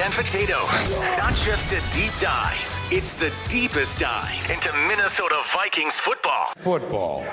and potatoes. Not just a deep dive, it's the deepest dive into Minnesota Vikings football.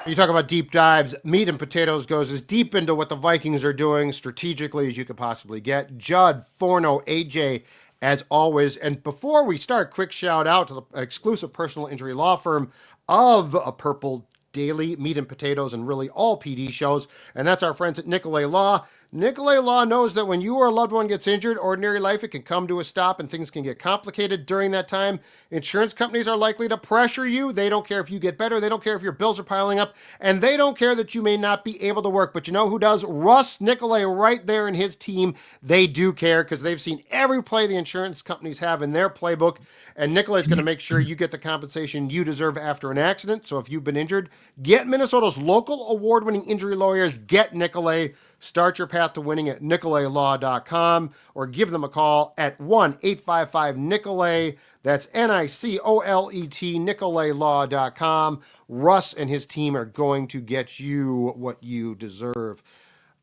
You talk about deep dives. Meat and Potatoes goes as deep into what the Vikings are doing strategically as you could possibly get. Judd, Forno, AJ, as always. And before we start, quick shout out to the exclusive personal injury law firm of a Purple Daily, Meat and Potatoes, and really all PD shows. And that's our friends at Nicolay Law. Nicolay Law knows that when you or a loved one gets injured, ordinary life, it can come to a stop and things can get complicated during that time. Insurance companies are likely to pressure you. They don't care if you get better. They don't care if your bills are piling up. And they don't care that you may not be able to work. But you know who does? Russ Nicolay right there and his team. They do care because they've seen every play the insurance companies have in their playbook. And Nicolay's going to make sure you get the compensation you deserve after an accident. So if you've been injured, get Minnesota's local award-winning injury lawyers. Get Nicolay. Start your path to winning at nicolaylaw.com or give them a call at 1-855-NICOLAY. That's NICOLET, nicolaylaw.com. Russ and his team are going to get you what you deserve.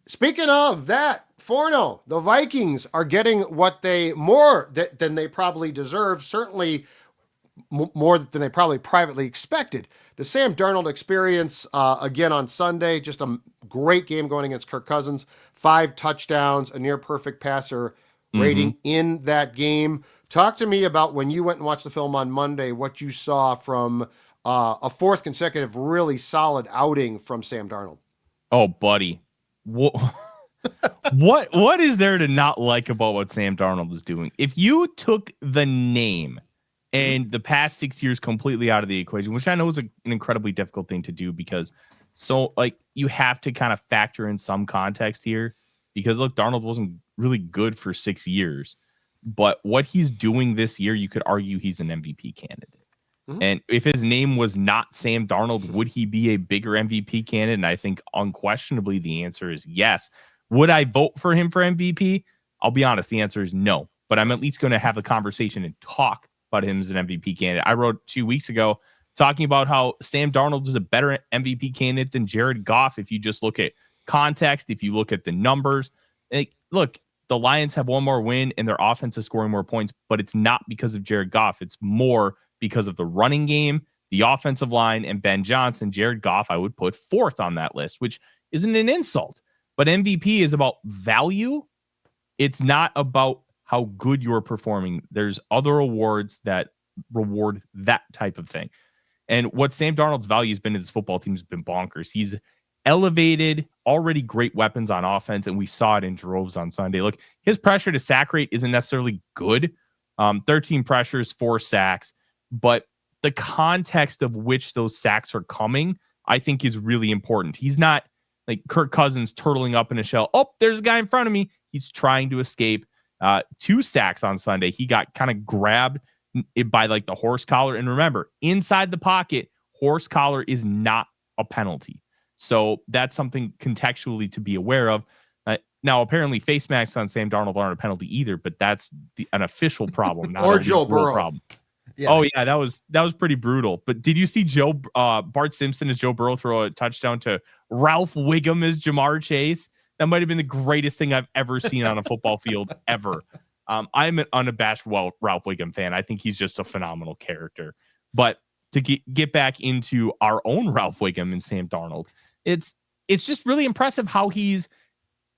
Speaking of that, Forno, the Vikings are getting what they more than they probably deserve, certainly more than they probably privately expected. The Sam Darnold experience again on Sunday, just a great game going against Kirk Cousins, 5 touchdowns, a near perfect passer rating in that game. Talk to me about when you went and watched the film on Monday, what you saw from a fourth consecutive really solid outing from Sam Darnold. Oh, buddy. What is there to not like about what Sam Darnold is doing? If you took the name and the past 6 years completely out of the equation, which I know is an incredibly difficult thing to do because you have to kind of factor in some context here because look, Darnold wasn't really good for 6 years, but what he's doing this year, you could argue he's an MVP candidate. And if his name was not Sam Darnold, would he be a bigger MVP candidate? And I think unquestionably the answer is yes. Would I vote for him for MVP? I'll be honest, the answer is no, but I'm at least going to have a conversation and talk about him as an MVP candidate. I wrote 2 weeks ago talking about how Sam Darnold is a better MVP candidate than Jared Goff. If you just look at context, if you look at the numbers, look, the Lions have one more win and their offense is scoring more points, but it's not because of Jared Goff. It's more because of the running game, the offensive line, and Ben Johnson. Jared Goff, I would put fourth on that list, which isn't an insult, but MVP is about value. It's not about how good you're performing. There's other awards that reward that type of thing. And what Sam Darnold's value has been to this football team has been bonkers. He's elevated already great weapons on offense, and we saw it in droves on Sunday. Look, his pressure to sack rate isn't necessarily good. 13 pressures, 4 sacks, but the context of which those sacks are coming, I think is really important. He's not like Kirk Cousins turtling up in a shell. Oh, there's a guy in front of me. He's trying to escape. 2 sacks on Sunday. He got kind of grabbed by like the horse collar. And remember, inside the pocket, horse collar is not a penalty. So that's something contextually to be aware of. Now, apparently, face masks on Sam Darnold aren't a penalty either, but that's an official problem, not or a Joe Burrow problem. Yeah. Oh yeah, that was pretty brutal. But did you see Bart Simpson as Joe Burrow throw a touchdown to Ralph Wiggum as Jamar Chase? That might have been the greatest thing I've ever seen on a football field ever. I'm an unabashed Ralph Wiggum fan. I think he's just a phenomenal character. But to get back into our own Ralph Wiggum and Sam Darnold, it's just really impressive how he's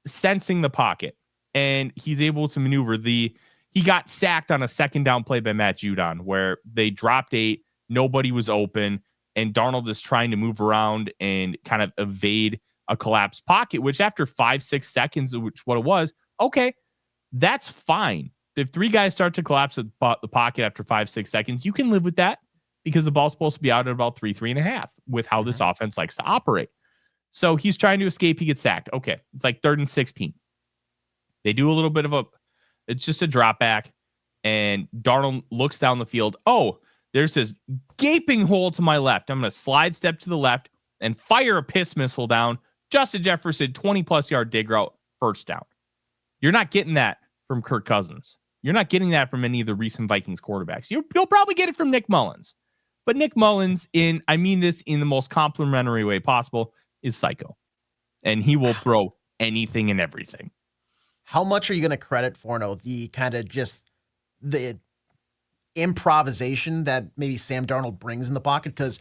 sensing the pocket and he's able to maneuver. He got sacked on a second down play by Matt Judon where they dropped 8, nobody was open, and Darnold is trying to move around and kind of evade a collapsed pocket, which after 5-6 seconds, which what it was, okay, that's fine. If 3 guys start to collapse the pocket after 5-6 seconds, you can live with that because the ball's supposed to be out at about 3.5 with how this offense likes to operate. So he's trying to escape. He gets sacked. Okay. It's like 3rd and 16. They do a little bit of it's just a drop back, and Darnold looks down the field. Oh, there's this gaping hole to my left. I'm going to slide step to the left and fire a piss missile down. Justin Jefferson, 20-plus yard dig route, first down. You're not getting that from Kirk Cousins. You're not getting that from any of the recent Vikings quarterbacks. You'll probably get it from Nick Mullins. But Nick Mullins, I mean this in the most complimentary way possible, is psycho. And he will throw anything and everything. how much are you going to credit Forno the kind of just the improvisation that maybe Sam Darnold brings in the pocket? Because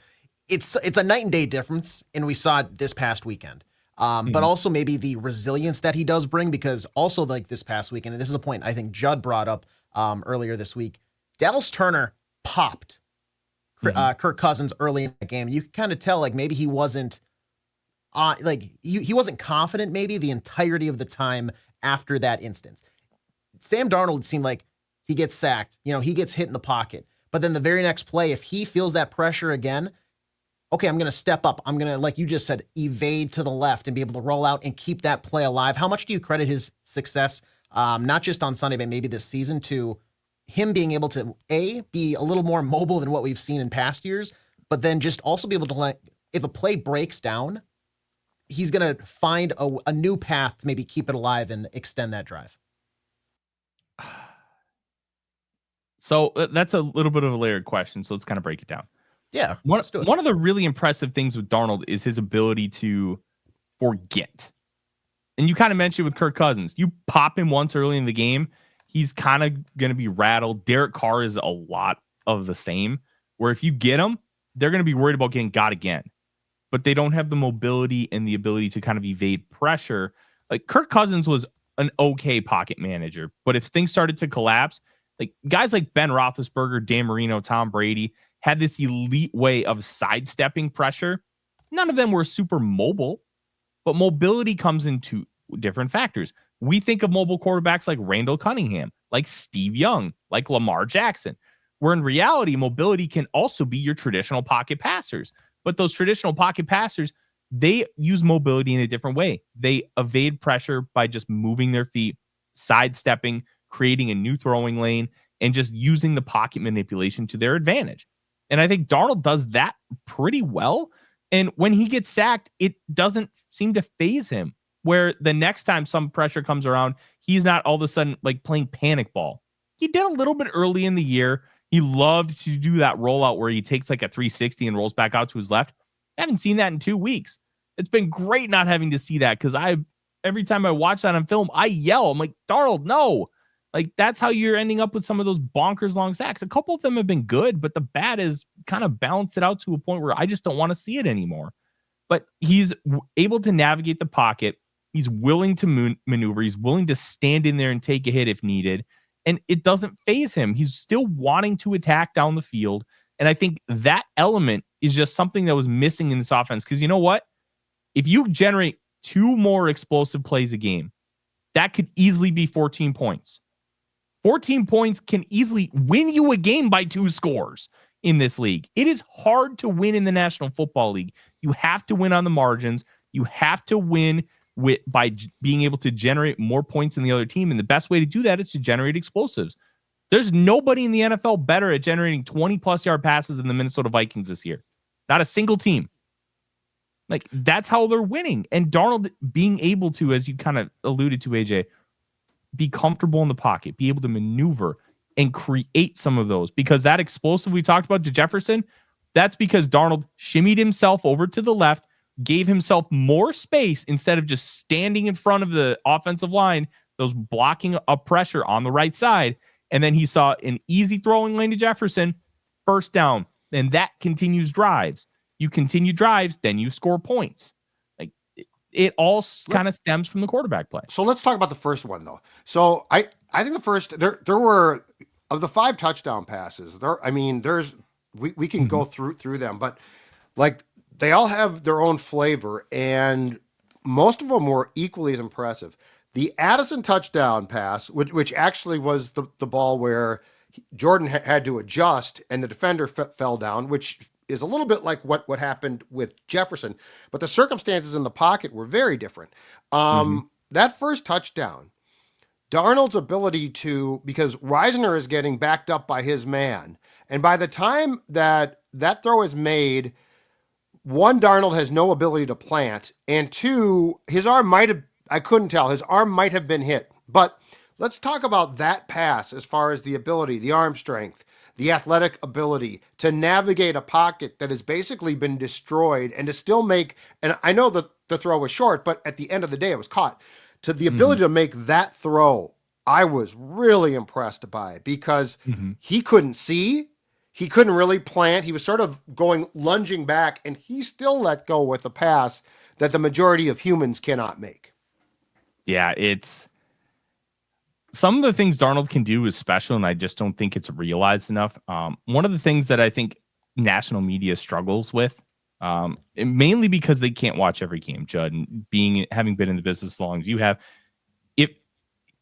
it's a night and day difference, and we saw it this past weekend. But also maybe the resilience that he does bring, because also like this past weekend, and this is a point I think Judd brought up earlier this week, Dallas Turner popped Kirk Cousins early in the game. You could kind of tell like maybe he wasn't he wasn't confident maybe the entirety of the time after that instance. Sam Darnold seemed like he gets sacked, he gets hit in the pocket, but then the very next play, if he feels that pressure again, okay, I'm going to step up. I'm going to, like you just said, evade to the left and be able to roll out and keep that play alive. How much do you credit his success, not just on Sunday, but maybe this season, to him being able to, be a little more mobile than what we've seen in past years, but then just also be able to, if a play breaks down, he's going to find a new path to maybe keep it alive and extend that drive? So that's a little bit of a layered question. So let's kind of break it down. Yeah. One of the really impressive things with Darnold is his ability to forget. And you kind of mentioned with Kirk Cousins, you pop him once early in the game, he's kind of going to be rattled. Derek Carr is a lot of the same, where if you get him, they're going to be worried about getting got again. But they don't have the mobility and the ability to kind of evade pressure. Like Kirk Cousins was an okay pocket manager, but if things started to collapse, like guys like Ben Roethlisberger, Dan Marino, Tom Brady had this elite way of sidestepping pressure. None of them were super mobile, but mobility comes into different factors. We think of mobile quarterbacks like Randall Cunningham, like Steve Young, like Lamar Jackson, where in reality, mobility can also be your traditional pocket passers. But those traditional pocket passers, they use mobility in a different way. They evade pressure by just moving their feet, sidestepping, creating a new throwing lane, and just using the pocket manipulation to their advantage. And I think Darnold does that pretty well. And when he gets sacked, it doesn't seem to phase him, where the next time some pressure comes around, he's not all of a sudden like playing panic ball. He did a little bit early in the year. He loved to do that rollout where he takes like a 360 and rolls back out to his left. I haven't seen that in 2 weeks. It's been great not having to see that, because every time I watch that on film, I yell. I'm like, Darnold, no. Like, that's how you're ending up with some of those bonkers long sacks. A couple of them have been good, but the bad is kind of balanced it out to a point where I just don't want to see it anymore. But he's able to navigate the pocket. He's willing to maneuver. He's willing to stand in there and take a hit if needed. And it doesn't phase him. He's still wanting to attack down the field. And I think that element is just something that was missing in this offense. Because you know what? If you generate 2 more explosive plays a game, that could easily be 14 points. 14 points can easily win you a game by 2 scores in this league. It is hard to win in the National Football League. You have to win on the margins. You have to win by being able to generate more points than the other team. And the best way to do that is to generate explosives. There's nobody in the NFL better at generating 20-plus yard passes than the Minnesota Vikings this year. Not a single team. Like, that's how they're winning. And Darnold being able to, as you kind of alluded to, AJ, be comfortable in the pocket, be able to maneuver and create some of those. Because that explosive we talked about to Jefferson, that's because Darnold shimmied himself over to the left, gave himself more space instead of just standing in front of the offensive line, those blocking up pressure on the right side. And then he saw an easy throwing lane to Jefferson, first down. And that continues drives. You continue drives, then you score points. Like, it all kind of stems from the quarterback play. So let's talk about the first one, though. So I think the first, there were, of the 5 touchdown passes, we can go through them, but like, they all have their own flavor, and most of them were equally as impressive. The Addison touchdown pass, which actually was the ball where Jordan had to adjust and the defender fell down, which is a little bit like what happened with Jefferson, but the circumstances in the pocket were very different. That first touchdown, Darnold's ability because Reisner is getting backed up by his man, and by the time that throw is made, 1, Darnold has no ability to plant, and 2, his arm might have been hit. But let's talk about that pass as far as the ability, the arm strength, the athletic ability to navigate a pocket that has basically been destroyed and to still make, and I know that the throw was short, but at the end of the day, it was caught. to the ability to make that throw, I was really impressed by, because he couldn't see, he couldn't really plant. He was sort of lunging back, and he still let go with a pass that the majority of humans cannot make. Yeah, it's some of the things Darnold can do is special, and I just don't think it's realized enough. One of the things that I think national media struggles with, mainly because they can't watch every game, Judd, and having been in the business as long as you have, if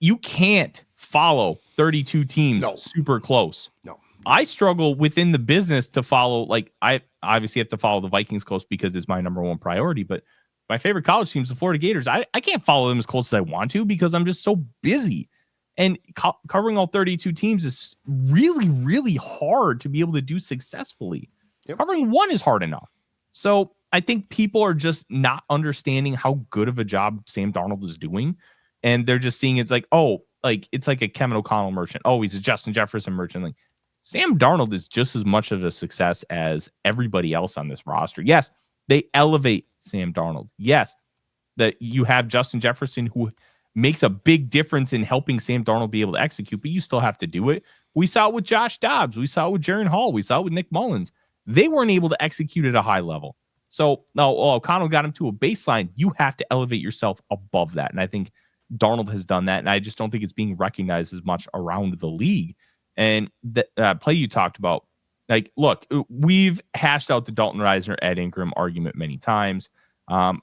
you can't follow 32 teams super close. No. I struggle within the business to follow, like, I obviously have to follow the Vikings close because it's my number one priority, but my favorite college teams, the Florida Gators, I can't follow them as close as I want to because I'm just so busy. And covering all 32 teams is really, really hard to be able to do successfully. Yep. Covering one is hard enough. So I think people are just not understanding how good of a job Sam Darnold is doing. And they're just seeing it's like, oh, like it's like a Kevin O'Connell merchant. Oh, he's a Justin Jefferson merchant. Like, Sam Darnold is just as much of a success as everybody else on this roster. Yes, they elevate Sam Darnold. Yes, that you have Justin Jefferson, who makes a big difference in helping Sam Darnold be able to execute, but you still have to do it. We saw it with Josh Dobbs. We saw it with Jaren Hall. We saw it with Nick Mullins. They weren't able to execute at a high level. So now O'Connell got him to a baseline. You have to elevate yourself above that. And I think Darnold has done that. And I just don't think it's being recognized as much around the league. And the play you talked about, like, look, we've hashed out the Dalton Risner, Ed Ingram argument many times. Dalton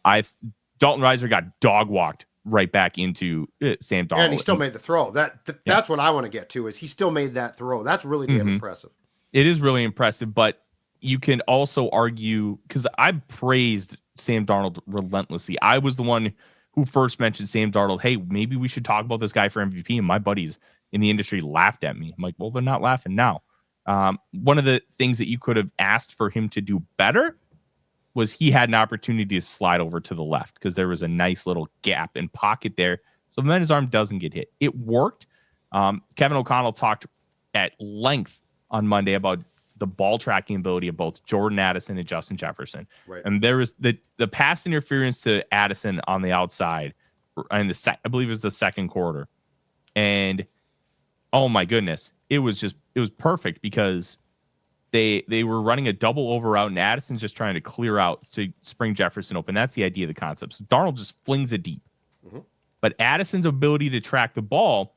Risner got dog walked right back into Sam Darnold. And he still made the throw. That's what I want to get to, is he still made that throw. That's really damn impressive. It is really impressive, but you can also argue, because I praised Sam Darnold relentlessly. I was the one who first mentioned Sam Darnold. Hey, maybe we should talk about this guy for MVP. And my buddies in the industry laughed at me. I'm like, well, they're not laughing now. One of the things that you could have asked for him to do better was he had an opportunity to slide over to the left, because there was a nice little gap and pocket there, so then his arm doesn't get hit. It worked. Kevin O'Connell talked at length on Monday about the ball tracking ability of both Jordan Addison and Justin Jefferson. Right. And there was the pass interference to Addison on the outside in I believe it was the second quarter. And oh my goodness, it was perfect, because they were running a double over route, and Addison's just trying to clear out to spring Jefferson open. That's the idea of the concept. So Darnold just flings it deep. But Addison's ability to track the ball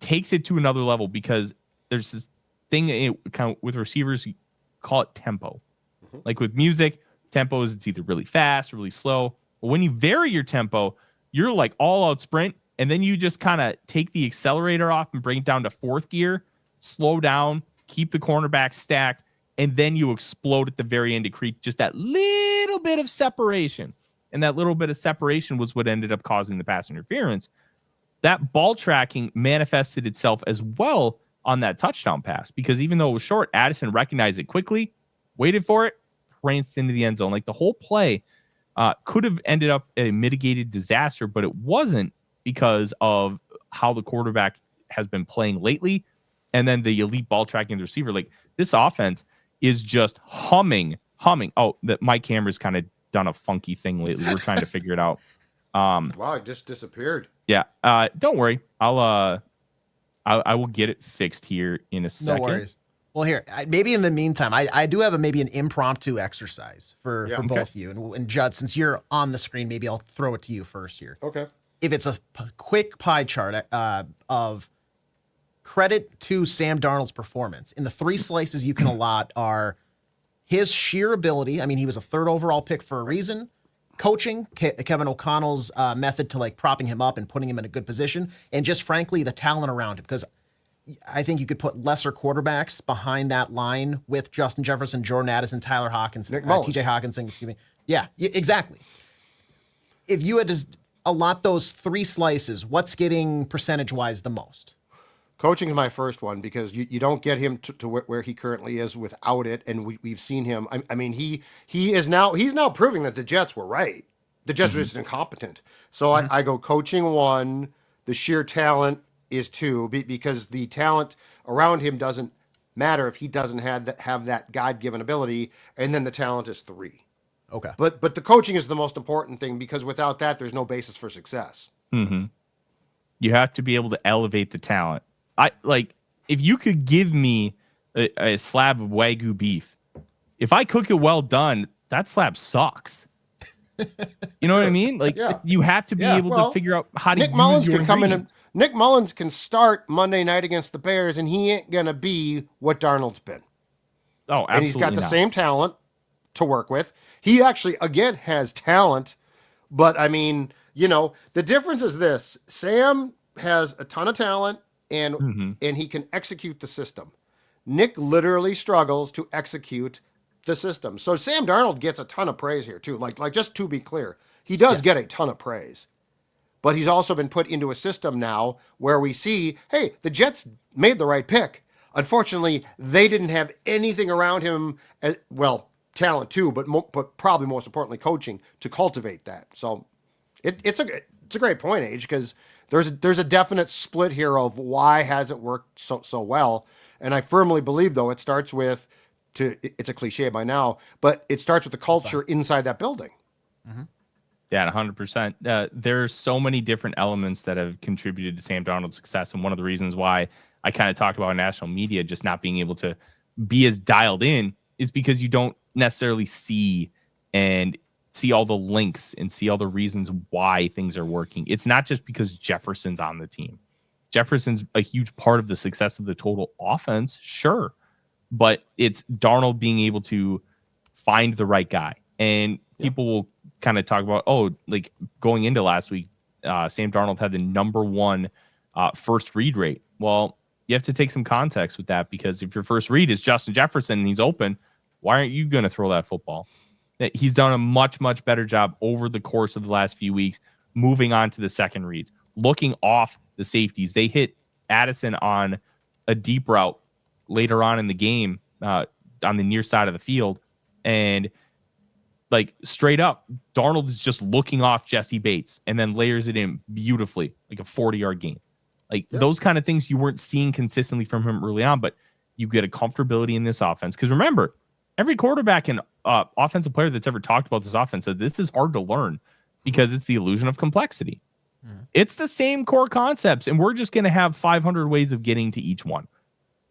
takes it to another level, because there's this thing kind of with receivers, you call it tempo. Like with music, tempo is it's either really fast or really slow. But when you vary your tempo, you're like all out sprint, and then you just kind of take the accelerator off and bring it down to fourth gear, slow down, keep the cornerback stacked, and then you explode at the very end to create just that little bit of separation. And that little bit of separation was what ended up causing the pass interference. That ball tracking manifested itself as well on that touchdown pass, because even though it was short, Addison recognized it quickly, waited for it, pranced into the end zone. Like, the whole play could have ended up a mitigated disaster, but it wasn't, because of how the quarterback has been playing lately, and then the elite ball tracking the receiver. Like, this offense is just humming. Oh, my camera's kind of done a funky thing lately. We're trying to figure it out. Wow, it just disappeared. Yeah. Don't worry. I will get it fixed here in a second. No worries. Well, here, maybe in the meantime, I do have maybe an impromptu exercise for both of you. And Judd, since you're on the screen, maybe I'll throw it to you first here. Okay. If it's a quick pie chart of credit to Sam Darnold's performance, in the three slices you can allot are his sheer ability. I mean, he was a third overall pick for a reason. Coaching, Kevin O'Connell's method to like propping him up and putting him in a good position, and just frankly the talent around him, because I think you could put lesser quarterbacks behind that line with Justin Jefferson, Jordan Addison, Tyler Hawkinson, TJ Hawkinson, excuse me. Yeah, exactly. If you had to allot those three slices, what's getting percentage-wise the most? Coaching is my first one, because you don't get him to where he currently is without it, and we've seen him. I mean, he's now proving that the Jets were right. The Jets were just incompetent. So I go coaching 1, the sheer talent is 2, because the talent around him doesn't matter if he doesn't have that God-given ability, and then the talent is 3. Okay. But the coaching is the most important thing, because without that, there's no basis for success. Mm-hmm. You have to be able to elevate the talent. If you could give me a slab of Wagyu beef, if I cook it well done, that slab sucks. You know what I mean? You have to be able to figure out how to Nick use Mullins your can come in ingredients. and Nick Mullins can start Monday night against the Bears, and he ain't gonna be what Darnold's been. Oh, absolutely. And he's got the not. same talent to work with. He actually, again, has talent. But, I mean, the difference is this. Sam has a ton of talent, and he can execute the system. Nick literally struggles to execute the system. So Sam Darnold gets a ton of praise here, too. Like just to be clear, he does get a ton of praise. But he's also been put into a system now where we see, hey, the Jets made the right pick. Unfortunately, they didn't have anything around him, talent too, but probably most importantly, coaching to cultivate that. So it's a great point, Age, because there's a definite split here of why has it worked so well. And I firmly believe, though, it starts with, it's a cliche by now, but it starts with the culture inside that building. Mm-hmm. Yeah, 100%. There's so many different elements that have contributed to Sam Darnold's success. And one of the reasons why I kind of talked about national media just not being able to be as dialed in is because you don't necessarily see all the links and see all the reasons why things are working. It's not just because Jefferson's on the team. Jefferson's a huge part of the success of the total offense, sure. But it's Darnold being able to find the right guy. And people will kind of talk about, going into last week, Sam Darnold had the number one first read rate. Well, you have to take some context with that, because if your first read is Justin Jefferson and he's open, why aren't you going to throw that football? He's done a much, much better job over the course of the last few weeks, moving on to the second reads, looking off the safeties. They hit Addison on a deep route later on in the game on the near side of the field. And straight up, Darnold is just looking off Jesse Bates and then layers it in beautifully, like a 40-yard gain. Those kind of things you weren't seeing consistently from him early on, but you get a comfortability in this offense. Because remember, every quarterback and offensive player that's ever talked about this offense said this is hard to learn because it's the illusion of complexity. It's the same core concepts, and we're just going to have 500 ways of getting to each one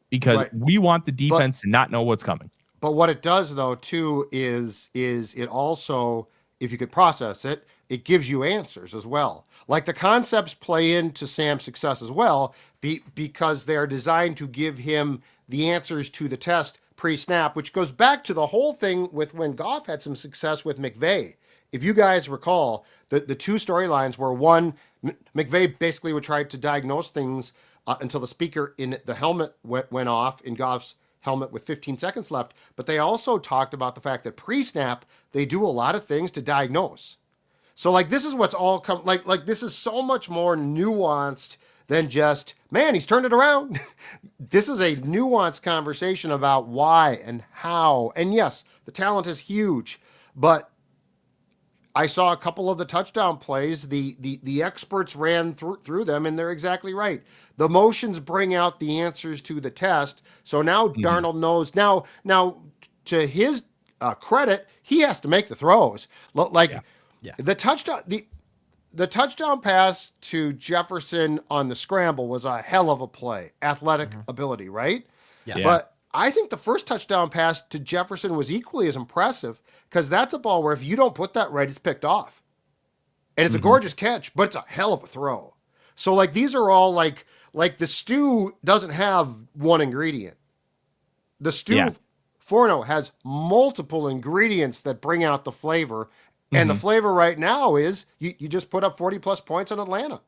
because we want the defense to not know what's coming. But what it does, though, too, is it also, if you could process it, it gives you answers as well. Like the concepts play into Sam's success as well, because they are designed to give him the answers to the test pre-snap, which goes back to the whole thing with when Goff had some success with McVay. If you guys recall, the two storylines were, one, McVay basically would try to diagnose things until the speaker in the helmet went off in Goff's helmet with 15 seconds left. But they also talked about the fact that pre-snap, they do a lot of things to diagnose. So this is what's all come, this is so much more nuanced than just, man, he's turned it around. This is a nuanced conversation about why and how. And yes, the talent is huge, but I saw a couple of the touchdown plays. The experts ran through them, and they're exactly right. The motions bring out the answers to the test. So now Darnold knows. Now to his credit, he has to make the throws. The touchdown. The touchdown pass to Jefferson on the scramble was a hell of a play, athletic ability, right? Yeah. But I think the first touchdown pass to Jefferson was equally as impressive, because that's a ball where if you don't put that right, it's picked off. And it's a gorgeous catch, but it's a hell of a throw. So these are all like the stew doesn't have one ingredient. The stew Forno has multiple ingredients that bring out the flavor. And the flavor right now is you just put up 40 plus points on Atlanta.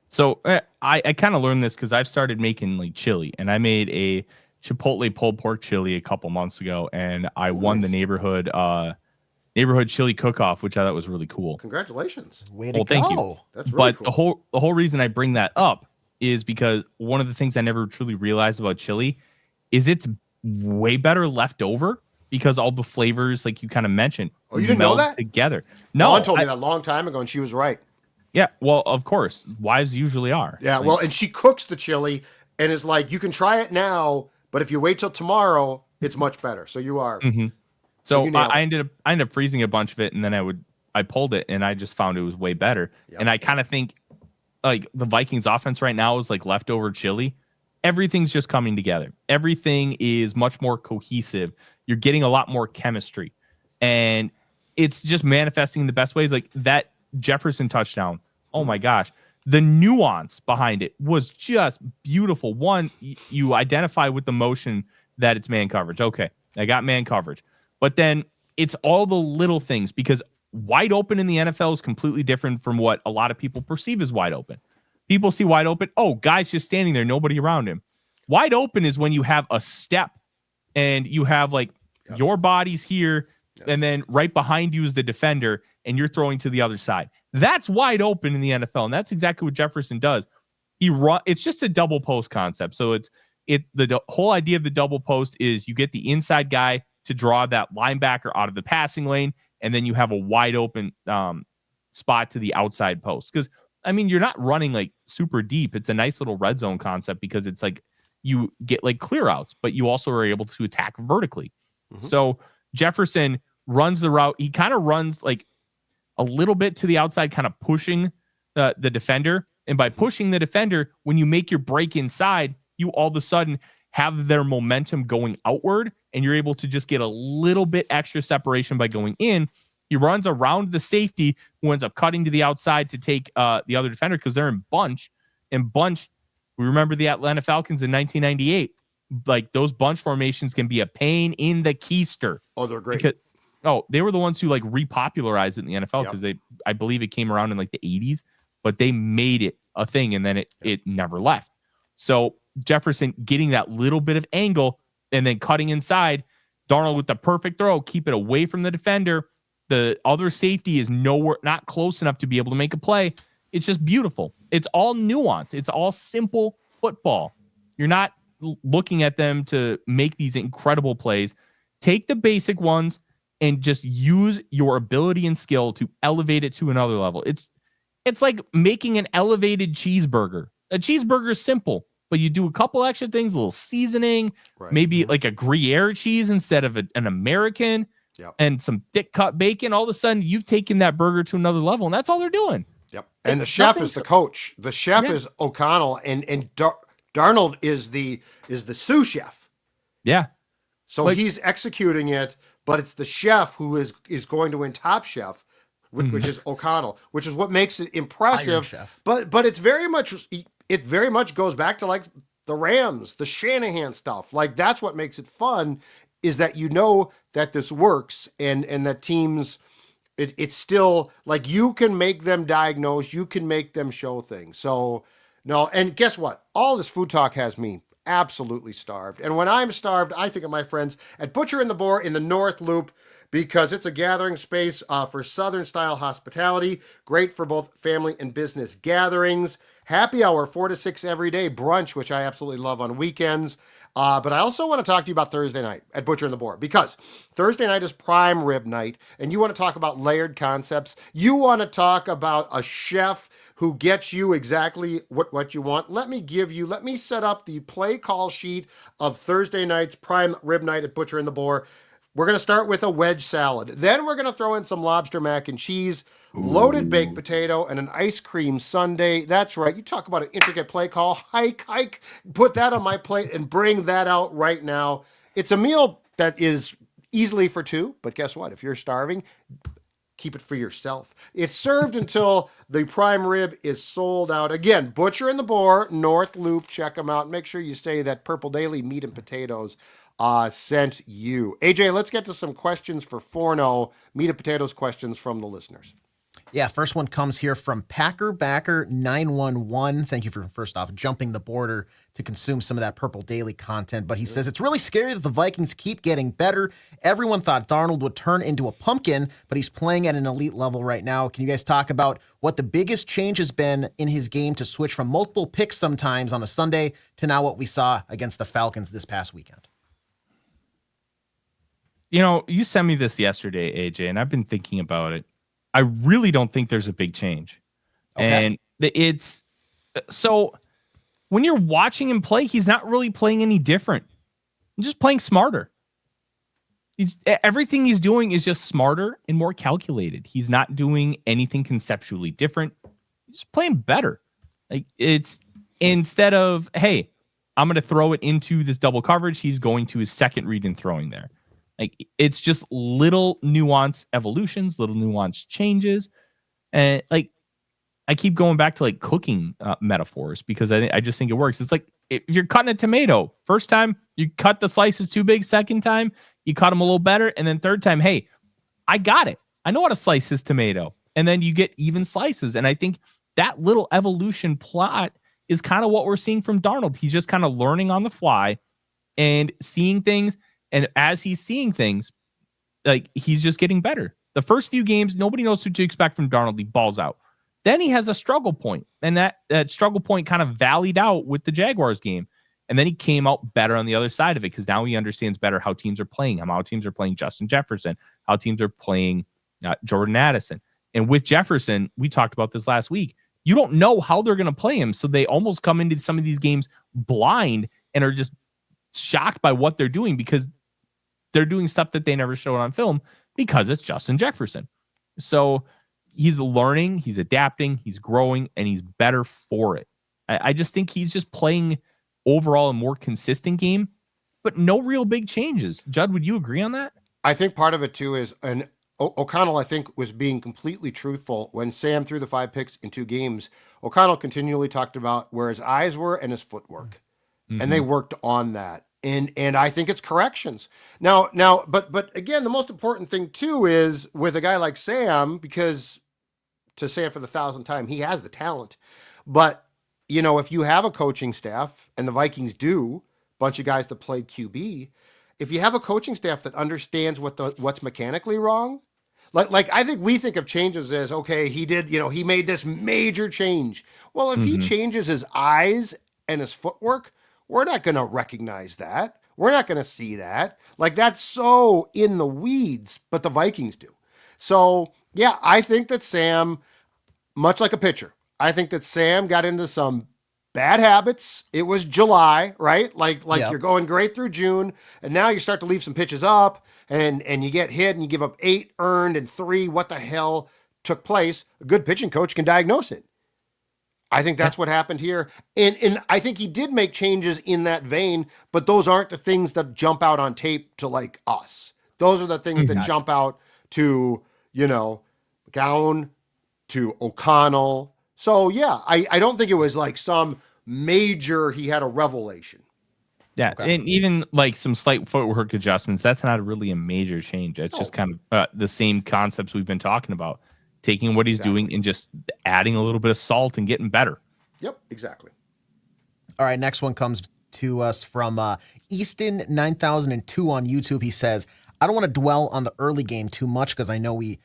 So I kind of learned this because I've started making chili, and I made a Chipotle pulled pork chili a couple months ago, and I won the neighborhood chili cook-off, which I thought was really cool. Congratulations. Way to go. Thank you. That's really cool. The whole reason I bring that up is because one of the things I never truly realized about chili is it's way better left over, because all the flavors, like you kind of mentioned, you didn't know that? Together. No, Dawn told me that a long time ago, and she was right. Yeah, well, of course, wives usually are. Yeah, and she cooks the chili and is like, you can try it now, but if you wait till tomorrow, it's much better. So you are So you I ended up freezing a bunch of it, and then I pulled it, and I just found it was way better. Yep. And I kind of think like the Vikings offense right now is like leftover chili. Everything's just coming together. Everything is much more cohesive. You're getting a lot more chemistry, and it's just manifesting in the best ways. Like that Jefferson touchdown. Oh my gosh. The nuance behind it was just beautiful. One, you identify with the motion that it's man coverage. Okay, I got man coverage. But then it's all the little things, because wide open in the NFL is completely different from what a lot of people perceive as wide open. People see wide open. Oh, guy's just standing there, nobody around him. Wide open is when you have a step and you have like your body's here, and then right behind you is the defender, and you're throwing to the other side. That's wide open in the NFL, and that's exactly what Jefferson does. It's just a double post concept. So the whole idea of the double post is you get the inside guy to draw that linebacker out of the passing lane, and then you have a wide open spot to the outside post. Because, I mean, you're not running like super deep. It's a nice little red zone concept because it's like you get like clear outs, but you also are able to attack vertically. Mm-hmm. So Jefferson runs the route. He kind of runs like a little bit to the outside, kind of pushing the defender. And by pushing the defender, when you make your break inside, you all of a sudden have their momentum going outward, and you're able to just get a little bit extra separation by going in. He runs around the safety, who ends up cutting to the outside to take the other defender because they're in bunch. And bunch, we remember the Atlanta Falcons in 1998. Like, those bunch formations can be a pain in the keister. Oh, they're great. They were the ones who like repopularized it in the NFL because I believe it came around in like the 80s, but they made it a thing, and then it never left. So Jefferson getting that little bit of angle and then cutting inside, Darnold with the perfect throw, keep it away from the defender. The other safety is not close enough to be able to make a play. It's just beautiful. It's all nuance. It's all simple football. You're not looking at them to make these incredible plays. Take the basic ones and just use your ability and skill to elevate it to another level. It's like making an elevated cheeseburger. A cheeseburger is simple, but you do a couple extra things, a little seasoning, maybe like a Gruyere cheese instead of an American, and some thick cut bacon. All of a sudden, you've taken that burger to another level, and that's all they're doing. Yep. And the chef is the coach. The chef is O'Connell, and Darnold is the sous chef. Yeah. So he's executing it, but it's the chef who is going to win Top Chef, which is O'Connell, which is what makes it impressive. But it very much goes back to like the Rams, the Shanahan stuff. Like, that's what makes it fun, is that you know that this works, and that teams, it's still like you can make them diagnose, you can make them show things. So no, and guess what? All this food talk has me absolutely starved. And when I'm starved, I think of my friends at Butcher and the Boar in the North Loop, because it's a gathering space for Southern style hospitality, great for both family and business gatherings. Happy hour 4 to 6 every day, brunch, which I absolutely love on weekends. But I also want to talk to you about Thursday night at Butcher and the Boar, because Thursday night is prime rib night, and you want to talk about layered concepts. You want to talk about a chef who gets you exactly what you want. Let me set up the play call sheet of Thursday night's prime rib night at Butcher and the Boar. We're going to start with a wedge salad. Then we're going to throw in some lobster mac and cheese, loaded baked potato, and an ice cream sundae. That's right. You talk about an intricate play call. Hike. Put that on my plate and bring that out right now. It's a meal that is easily for two, but guess what? If you're starving, keep it for yourself. It's served until the prime rib is sold out. Again, Butcher and the Boar, North Loop. Check them out. Make sure you say that Purple Daily Meat and Potatoes sent you. AJ, let's get to some questions for Forno. Meat and Potatoes questions from the listeners. Yeah, first one comes here from Packerbacker911. Thank you for, first off, jumping the border to consume some of that Purple Daily content. But he says, it's really scary that the Vikings keep getting better. Everyone thought Darnold would turn into a pumpkin, but he's playing at an elite level right now. Can you guys talk about what the biggest change has been in his game to switch from multiple picks sometimes on a Sunday to now what we saw against the Falcons this past weekend? You know, you sent me this yesterday, AJ, and I've been thinking about it. I really don't think there's a big change. Okay. And it's so when you're watching him play, he's not really playing any different. He's just playing smarter. Everything he's doing is just smarter and more calculated. He's not doing anything conceptually different. He's just playing better. Like, it's instead of, hey, I'm going to throw it into this double coverage, he's going to his second read and throwing there. Like, it's just little nuance evolutions, little nuance changes. And like, I keep going back to like cooking metaphors because I just think it works. It's like if you're cutting a tomato, first time you cut the slices too big, second time you cut them a little better, and then third time, hey, I got it. I know how to slice this tomato. And then you get even slices. And I think that little evolution plot is kind of what we're seeing from Darnold. He's just kind of learning on the fly and seeing things. And as he's seeing things, like, he's just getting better. The first few games, nobody knows what to expect from Darnold. He balls out. Then he has a struggle point, and that struggle point kind of valleyed out with the Jaguars game. And then he came out better on the other side of it because now he understands better how teams are playing him, how teams are playing Justin Jefferson, how teams are playing Jordan Addison. And with Jefferson, we talked about this last week, you don't know how they're going to play him. So they almost come into some of these games blind and are just shocked by what they're doing because they're doing stuff that they never showed on film because it's Justin Jefferson. So he's learning, he's adapting, he's growing, and he's better for it. I just think he's just playing overall a more consistent game, but no real big changes. Judd, would you agree on that? I think part of it too is, and O'Connell, I think, was being completely truthful when Sam threw the 5 picks in 2 games. O'Connell continually talked about where his eyes were and his footwork, and they worked on that. And I think it's corrections. Now, but again, the most important thing too is with a guy like Sam, because to say it for the 1,000th time, he has the talent. But you know, if you have a coaching staff, and the Vikings do, a bunch of guys that played QB, if you have a coaching staff that understands what's mechanically wrong, like I think we think of changes as, okay, he made this major change. Well, if he changes his eyes and his footwork, we're not going to recognize that. We're not going to see that. Like, that's so in the weeds, but the Vikings do. So, yeah, I think that Sam, much like a pitcher, I think that Sam got into some bad habits. It was July, right? Like You're going great through June, and now you start to leave some pitches up, and you get hit, and you give up 8 earned and 3. What the hell took place? A good pitching coach can diagnose it. I think that's what happened here. And I think he did make changes in that vein, but those aren't the things that jump out on tape to like us. Those are the things that jump out to, McGowan, to O'Connell. So yeah, I don't think it was like some major, he had a revelation. Yeah. Okay. And even like some slight footwork adjustments, that's not really a major change. It's just kind of the same concepts we've been talking about. Taking what he's doing and just adding a little bit of salt and getting better. Yep, exactly. All right, next one comes to us from Easton 9002 on YouTube. He says, I don't want to dwell on the early game too much because I know we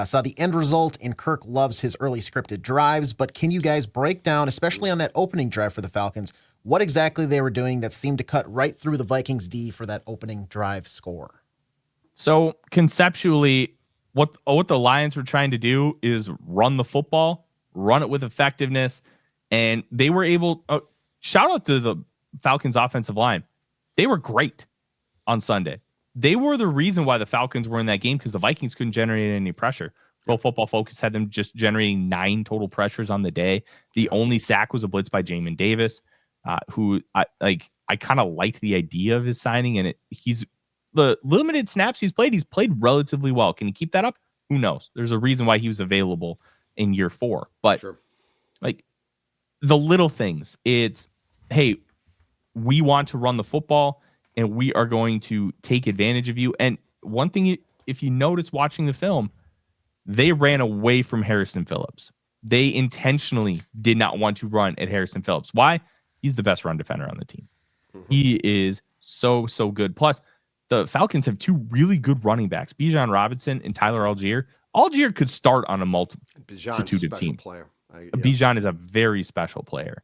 saw the end result and Kirk loves his early scripted drives, but can you guys break down, especially on that opening drive for the Falcons, what exactly they were doing that seemed to cut right through the Vikings D for that opening drive score? So conceptually, what the Lions were trying to do is run the football, run it with effectiveness, and they were able. Shout out to the Falcons offensive line. They were great on Sunday. They were the reason why the Falcons were in that game because the Vikings couldn't generate any pressure. Pro Football Focus had them just generating 9 total pressures on the day. The only sack was a blitz by Jamin Davis, who I kind of liked the idea of his signing, and he's the limited snaps he's played relatively well. Can he keep that up? Who knows? There's a reason why he was available in year 4. But like the little things, it's, hey, we want to run the football and we are going to take advantage of you. And one thing, if you notice watching the film, they ran away from Harrison Phillips. They intentionally did not want to run at Harrison Phillips. Why? He's the best run defender on the team. He is so good. Plus, the Falcons have 2 really good running backs, Bijan Robinson and Tyler Algier. Algier could start on a multitude of teams. Bijan is a very special player.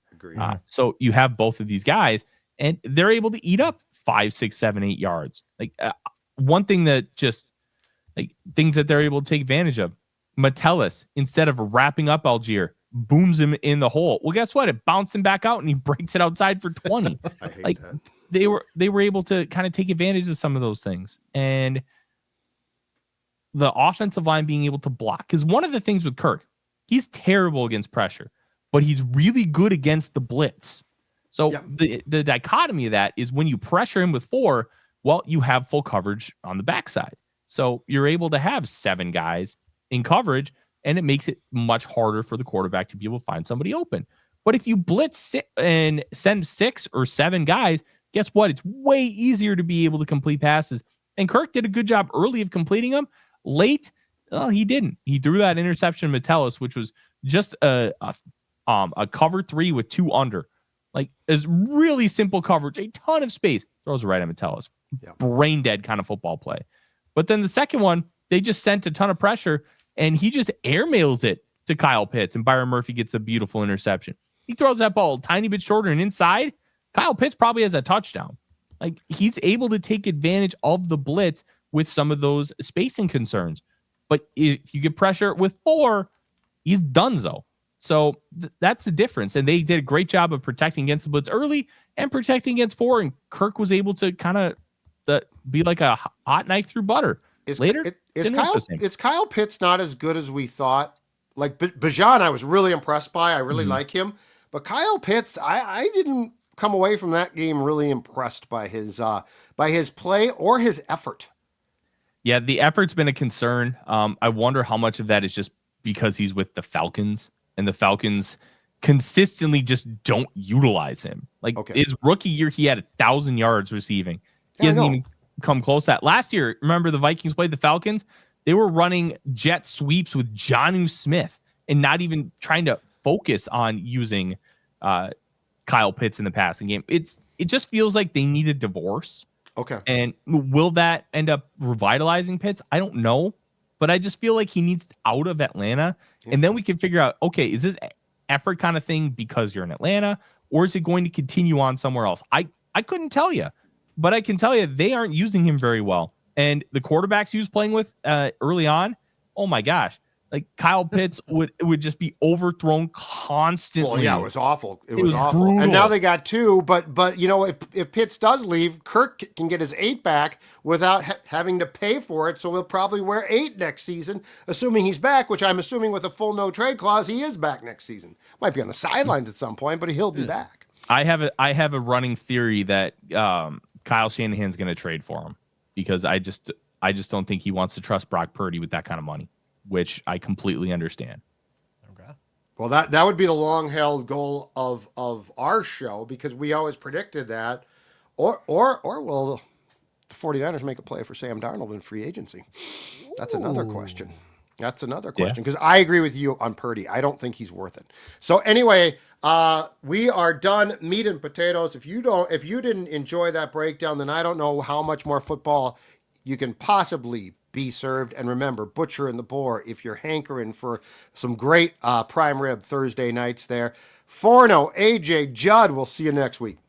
So you have both of these guys, and they're able to eat up 5, 6, 7, 8 yards. Like one thing that just like things that they're able to take advantage of. Metellus, instead of wrapping up Algier, booms him in the hole. Well, guess what? It bounced him back out and he breaks it outside for 20. I hate that. They were able to kind of take advantage of some of those things. And the offensive line being able to block. Because one of the things with Kirk, he's terrible against pressure, but he's really good against the blitz. So the dichotomy of that is when you pressure him with 4, well, you have full coverage on the backside. So you're able to have 7 guys in coverage, and it makes it much harder for the quarterback to be able to find somebody open. But if you blitz and send 6 or 7 guys, guess what? It's way easier to be able to complete passes. And Kirk did a good job early of completing them. Late, he didn't. He threw that interception to Metellus, which was just a cover 3 with 2 under. Like, is really simple coverage, a ton of space. Throws it right at Metellus. Brain dead kind of football play. But then the second one, they just sent a ton of pressure, and he just airmails it to Kyle Pitts, and Byron Murphy gets a beautiful interception. He throws that ball a tiny bit shorter and inside. Kyle Pitts probably has a touchdown. Like, he's able to take advantage of the blitz with some of those spacing concerns. But if you get pressure with 4, he's donezo. So that's the difference. And they did a great job of protecting against the blitz early and protecting against 4. And Kirk was able to kind of be like a hot knife through butter. Later, is Kyle Pitts not as good as we thought? Like Bijan, I was really impressed by. I really like him. But Kyle Pitts, I didn't come away from that game really impressed by his play or his effort. Yeah, the effort's been a concern. I wonder how much of that is just because he's with the Falcons, and the Falcons consistently just don't utilize him. Like, his rookie year, he had 1,000 yards receiving. He hasn't even come close to that. Last year, remember the Vikings played the Falcons? They were running jet sweeps with Jonnu Smith and not even trying to focus on using Kyle Pitts in the passing game. It just feels like they need a divorce. Okay. And will that end up revitalizing Pitts? I don't know. But I just feel like he needs out of Atlanta. And then we can figure out, okay, is this effort kind of thing because you're in Atlanta? Or is it going to continue on somewhere else? I couldn't tell you. But I can tell you they aren't using him very well. And the quarterbacks he was playing with early on, oh my gosh. Like, Kyle Pitts would just be overthrown constantly. Well, yeah, it was awful. It was awful. Brutal. And now they got 2, but if Pitts does leave, Kirk can get his 8 back without having to pay for it. So he'll probably wear 8 next season, assuming he's back, which I'm assuming with a full no trade clause, he is back next seaon. Might be on the sidelines at some point, but he'll be back. I have a running theory that Kyle Shanahan's going to trade for him, because I just don't think he wants to trust Brock Purdy with that kind of money, which I completely understand. Okay. Well, that would be the long-held goal of our show, because we always predicted that. Or will the 49ers make a play for Sam Darnold in free agency? That's another question. Because I agree with you on Purdy. I don't think he's worth it. So anyway, we are done meat and potatoes. If you didn't enjoy that breakdown, then I don't know how much more football you can possibly be served. And remember, Butcher and the Boar, if you're hankering for some great prime rib Thursday nights there. Forno, AJ, Judd, we'll see you next week.